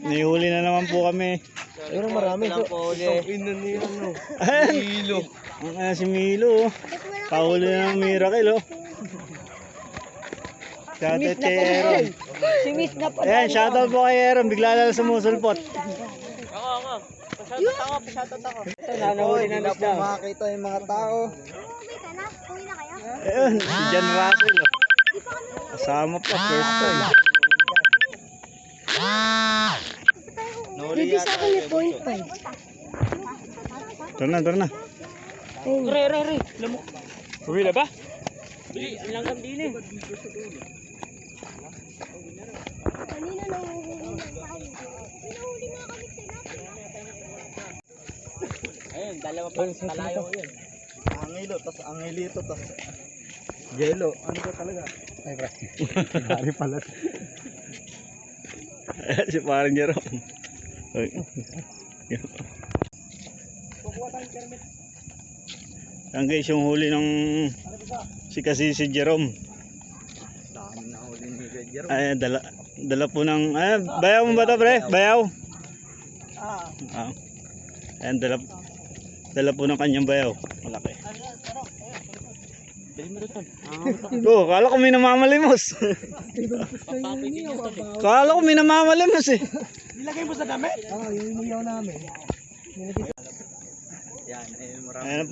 Nihuli na naman po kami. Pero marami po. Ino niya ano. Milo. Si Milo. Kahuli na ng Miracle oh. Shoutout kay Aaron. Si Miss na po. Ayan, shoutout po kay Aaron. Bigla lang sumusulpot. Ako. Shoutout ako. Nanahuli na Hindi po makakita yung mga tao. Ayun, si John Russell oh. Kasama pa, first time. Baby sa akin may 0.5. Tara na. Re. Uwi na ba? Bili, ang langgam din eh. Kanina nanguhuli na tayo. Pinuhuli na kami sila. Ayun, dalawa pa talayo yun. Angelo, tas angelito, tas yelo. Ano ba talaga? Ay, bro. Dari pala. Si parang Jerome. Yan guys, yung huli ng si Jerome. Dami na huli ni Jerome. Ay, dala po ng, bayaw mo ba ito pre? Bayaw? Ayan, dala po ng kanyang bayaw. Malaki. Kala ko may namamalimos. Kala ko may namamalimos eh. Nilagay mo sa damit? Oo, yung umuyaw namin. Yan, marami. Ayan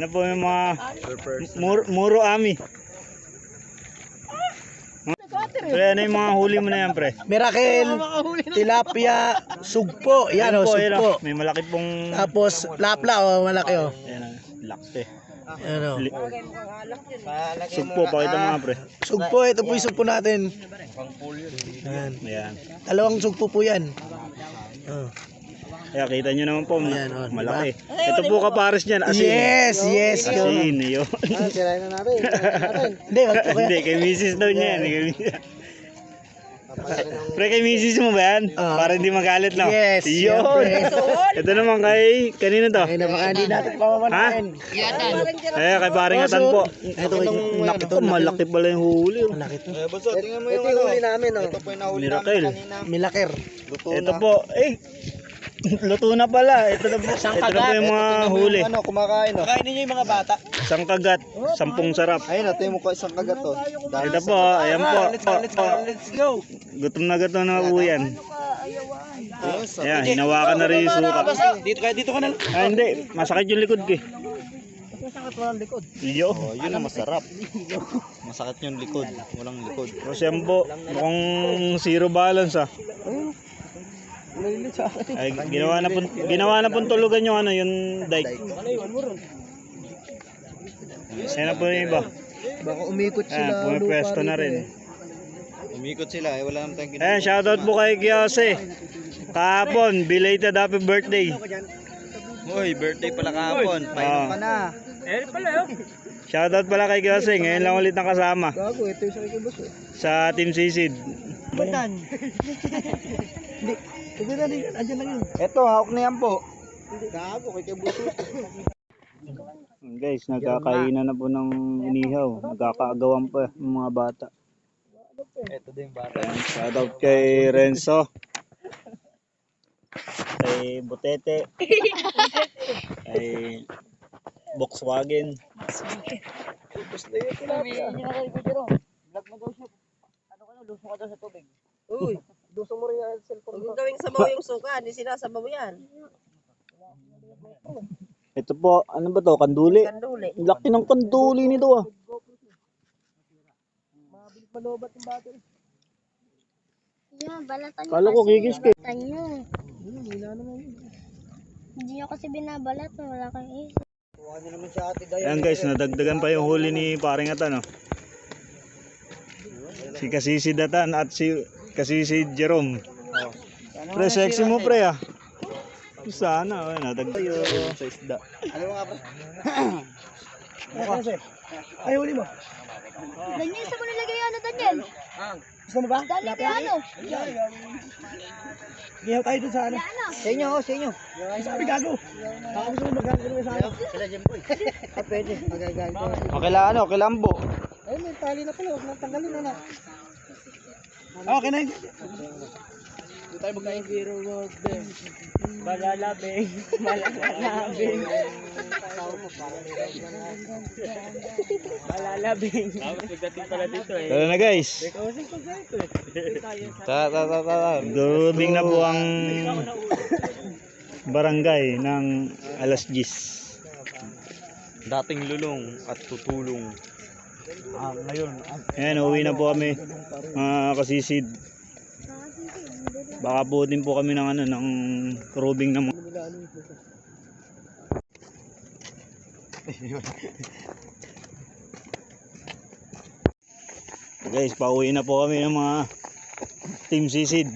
na po yung mga muro ami. Pre, ano yung mga huli mo na yan pre? Miracle, tilapia, sugpo. Yan o, sugpo. May malaki pong... Tapos lapla o, malaki o. Ayan o, laki. Ayan o. Sugpo, pakita mo nga pre. Sugpo, ito po yung sugpo natin. Ayan. Ayan. Dalawang sugpo po yan. Oh. Kaya kita nyo naman po, Ayan, o, malaki. Ito po kapares niyan, asin. Yes. Asin, yun. Sirain na natin. Hindi, wag po Hindi, kay misis daw niya yan. Pre, kay misis mo ba yan? Para hindi magalit no? Yes, yun. Ito naman kay, kanino to? Ay, baka hindi natin pamamanain. Kay paring atan po. Ito yung Ito, malaki pala yung huli. malaki to. Bunso, tingnan mo yung huli namin. Ito po yung nahuli Miracle. namin kanina. Milakir. Ito po, luto na pala. Ito na po yung mga huli. Ano, kumakain o. Kainin niyo yung mga bata. Isang kagat, 10 sarap. Ayun, ito yung mukha isang kagat to. Ito po, ayan po. Let's go. Gutom na po yan. Ayan, hinawakan na rin yung suka. Dito ka na lang. Hindi, masakit yung likod ko eh. Masakit walang likod. Iyo. Oh, yun ang masarap. Masakit yung likod, walang likod. Kasi yan po, mukhang zero balance ah. Ay, ginawa na pong tulugan yung ano, yung dike. Ayan na po yung iba. Baka umikot sila. Pumipwesto na rin. Umikot sila, wala naman tayong ginagawa. Ayan, shoutout po kay Kiyose. Kahapon, belated happy birthday. Uy, birthday pala kahapon. Painom ka na. Shoutout pala kay Kiyose, ngayon lang ulit nakasama. Gago, ito yung sakit boss eh. Sa Team Sisid. Badan. Hindi. Ito na rin, andyan lang yun. Ito, hawak na yan po. Gago, kay Buso. Guys, nagkakainan na po ng inihaw. Nagkakaagawan pa yung mga bata. Ito din bata. Ayan, shoutout kay Renzo. Kay Butete. Kay Volkswagen. Tapos na yun, tilapia. Vlog mo daw siya. Ano ka na, luso ka daw sa tubig. Uy, luso mo rin yung cellphone mo. Huwag gawing sabaw yung suka, hindi sinasabaw yan. Ito po, ano ba to? Kanduli? Kanduli. Laki ng kanduli nito ah. Mabilis malobat yung battery. Yan, balatan niyo Kala ko kikis ka. balatan niyo. Wala naman yun. Hindi niyo kasi binabalat, wala kang isip. Kuha niyo naman siya ate Dayan. Ayan guys, nadagdagan pa yung huli ni paring Atan oh. Si Kasisi Datan at si Kasisi Jerome. Pre, sexy mo pre ah. Sana, nadagdag yung sa isda. Ano nga ba? Ay, huli mo. Daniel, saan mo nilagay ano, Daniel? Gusto mo ba? Daniel, ano? Giyaw tayo dun sa ano. Sa inyo, sa inyo. Sabi gago. Baka gusto mo magagawa sa ano. Sila Jemboy. Pwede, magagawa. Okay lang ano, okay lambo. Ay, may tali na pala. Huwag nang tanggalin na na. Okay na yun. Dito tayo magkain. Biro mo, Ben. Malalabing. Malalabing. Malalabing. Tapos pagdating pala dito eh. Tara na guys. Durubing na po ang barangay ng Alas 10. Dating lulong at tutulong. Ayan, uwi na po kami. Mga kasisid. Baka po din po kami ng ano, ng krubing na guys, pauwi na po kami ng mga team sisid.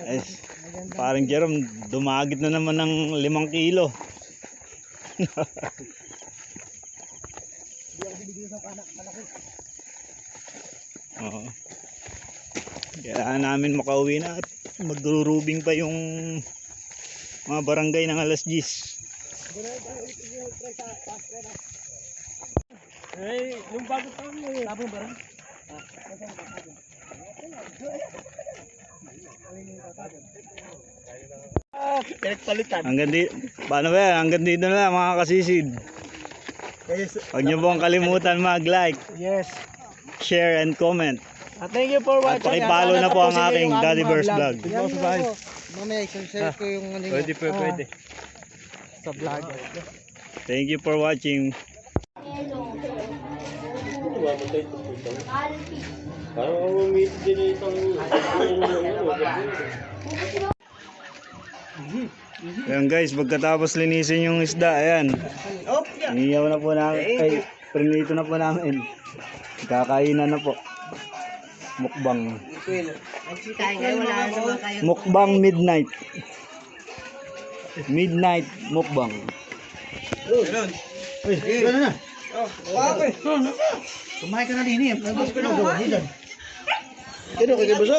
Ay, parang Jerome, dumagit na naman ng 5 kilo. Oo. Kailangan namin makauwi na at magdurubing pa yung mga barangay ng Alas 10. Eh, yung bago taon mo eh. Tapos ba rin? Pinagpalitan. Hanggang dito, paano ba yan? Hanggang dito na lang mga kasisid. Huwag niyo pong kalimutan mag-like, Yes. share, and comment. Thank you for At watching. pakipalo na po ang aking Daddyverse vlog. Mamaya i-share ko yung ano yun. Pwede. Sa vlog. Thank you for watching. Ayan guys, pagkatapos linisin yung isda, ayan. Iniyaw na po namin, ay, prinito na po namin. Kakainan na po. Mukbang. Mukbang midnight. Midnight mukbang. Kumain ka na din eh. Nabos ko na. Kino, kaya buso?